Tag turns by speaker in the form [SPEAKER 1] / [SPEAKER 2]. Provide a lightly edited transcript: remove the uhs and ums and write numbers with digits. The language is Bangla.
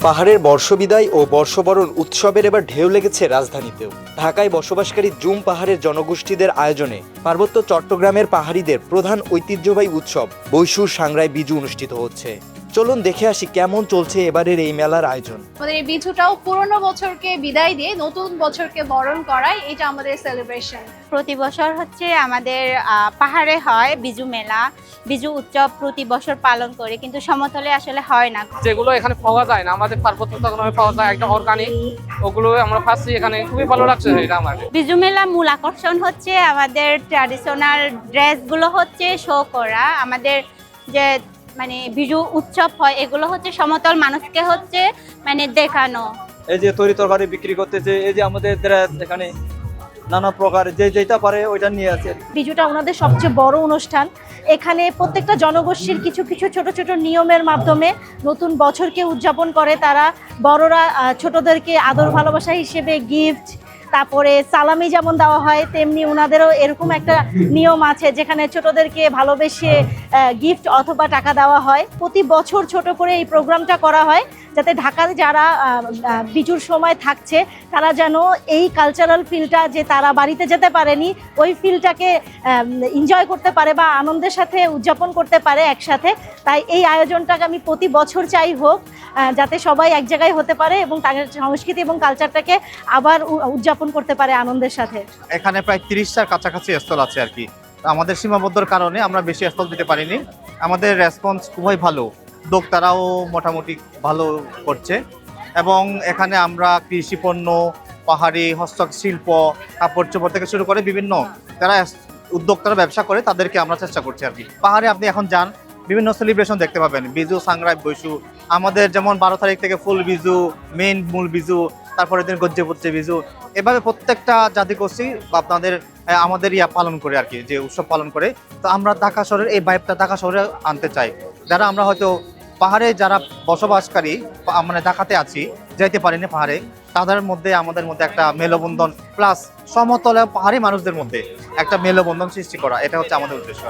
[SPEAKER 1] পাহাড়ের বর্ষবিদায় ও বর্ষবরণ উৎসবের এবার ঢেউ লেগেছে রাজধানীতেও। ঢাকায় বসবাসকারী জুম পাহাড়ের জনগোষ্ঠীদের আয়োজনে পার্বত্য চট্টগ্রামের পাহাড়িদের প্রধান ঐতিহ্যবাহী উৎসব বৈশুর সাংরাই বিজু অনুষ্ঠিত হচ্ছে। চলুন দেখে আসি কেমন চলছে এবারের এই মেলার আয়োজন।
[SPEAKER 2] আমাদের এই বিজুটাও পুরনো বছরকে বিদায় দিয়ে নতুন বছরকে বরণ করায়, এটা আমাদের সেলিব্রেশন।
[SPEAKER 3] প্রতি বছর হচ্ছে আমাদের পাহাড়ে হয় বিজু মেলা, বিজু উৎসব প্রতি বছর পালন করে, কিন্তু সমতলে আসলে হয় না।
[SPEAKER 4] যেগুলো এখানে পাওয়া যায় না, আমাদের পার্বত্য চট্টগ্রামে পাওয়া যায় একটা অর্গানিক, ওগুলো আমরা পাচ্ছি এখানে, খুবই ভালো লাগছে এটা আমাদের।
[SPEAKER 3] বিজু মেলা মূল আকর্ষণ হচ্ছে আমাদের ট্র্যাডিশনাল ড্রেসগুলো হচ্ছে শো করা। আমাদের যে মানে বিজু উৎসব হয় এগুলো হচ্ছে সমতল মানুষকে হচ্ছে মানে দেখানো।
[SPEAKER 5] এই যে তরি তরকারি বিক্রি করতেছে, এই যে আমাদের ড্রেস এখানে নানা প্রকার যে যেটা পারে ওইটা নিয়ে আছে।
[SPEAKER 6] বিজুটা ওনাদের সবচেয়ে বড় অনুষ্ঠান। এখানে প্রত্যেকটা জনগোষ্ঠীর কিছু কিছু ছোট ছোট নিয়মের মাধ্যমে নতুন বছরকে উদযাপন করে তারা। বড়রা ছোটদেরকে আদর ভালোবাসা হিসেবে গিফট, তারপরে সালামি যেমন দেওয়া হয় তেমনি ওনাদেরও এরকম একটা নিয়ম আছে যেখানে ছোটদেরকে ভালোবেসে গিফট অথবা টাকা দেওয়া হয়। প্রতি বছর ছোট করে এই প্রোগ্রামটা করা হয় যাতে ঢাকার যারা বিজুর সময় থাকছে তারা যেন এই কালচারাল ফিলটা, যে তারা বাড়িতে যেতে পারেনি, ওই ফিলটাকে এনজয় করতে পারে বা আনন্দের সাথে উদযাপন করতে পারে একসাথে। তাই এই আয়োজনটাকে আমি প্রতি বছর চাই হোক, যাতে সবাই এক জায়গায় হতে পারে এবং তাদের সংস্কৃতি এবং কালচারটাকে আবার উদযাপন করতে পারে আনন্দের সাথে।
[SPEAKER 7] এখানে প্রায় 30টার কাছাকাছি স্থল আছে আর কি। আমাদের সীমাবদ্ধর কারণে আমরা বেশি স্থল দিতে পারিনি। আমাদের রেসপন্স খুবই ভালো, উদ্যোক্তারাও মোটামুটি ভালো করছে এবং এখানে আমরা কৃষি পণ্য, পাহাড়ি হস্তশিল্প, কাপড় চোপড় থেকে শুরু করে বিভিন্ন যারা উদ্যোক্তারা ব্যবসা করে তাদেরকে আমরা চেষ্টা করছি আর কি। পাহাড়ে আপনি এখন যান, বিভিন্ন সেলিব্রেশন দেখতে পাবেন, বিজু, সাংরাই, বৈশু। আমাদের যেমন 12 তারিখ থেকে ফুল বিজু, মেইন মূল বিজু, তারপরে দিন গজ্জেপুত্রে বিজু, এভাবে প্রত্যেকটা জাতিগোষ্ঠী আপনাদের আমাদের পালন করে আর কি, যে উৎসব পালন করে। তো আমরা ঢাকা শহরের এই ভাইবটা ঢাকা শহরে আনতে চাই। যারা আমরা হয়তো পাহাড়ে যারা বসবাসকারী, মানে ঢাকাতে আছি, যাইতে পারিনি পাহাড়ে, তাদের মধ্যে আমাদের মধ্যে একটা মেলবন্ধন প্লাস সমতলে পাহাড়ি মানুষদের মধ্যে একটা মেলবন্ধন সৃষ্টি করা, এটা হচ্ছে আমাদের উদ্দেশ্য।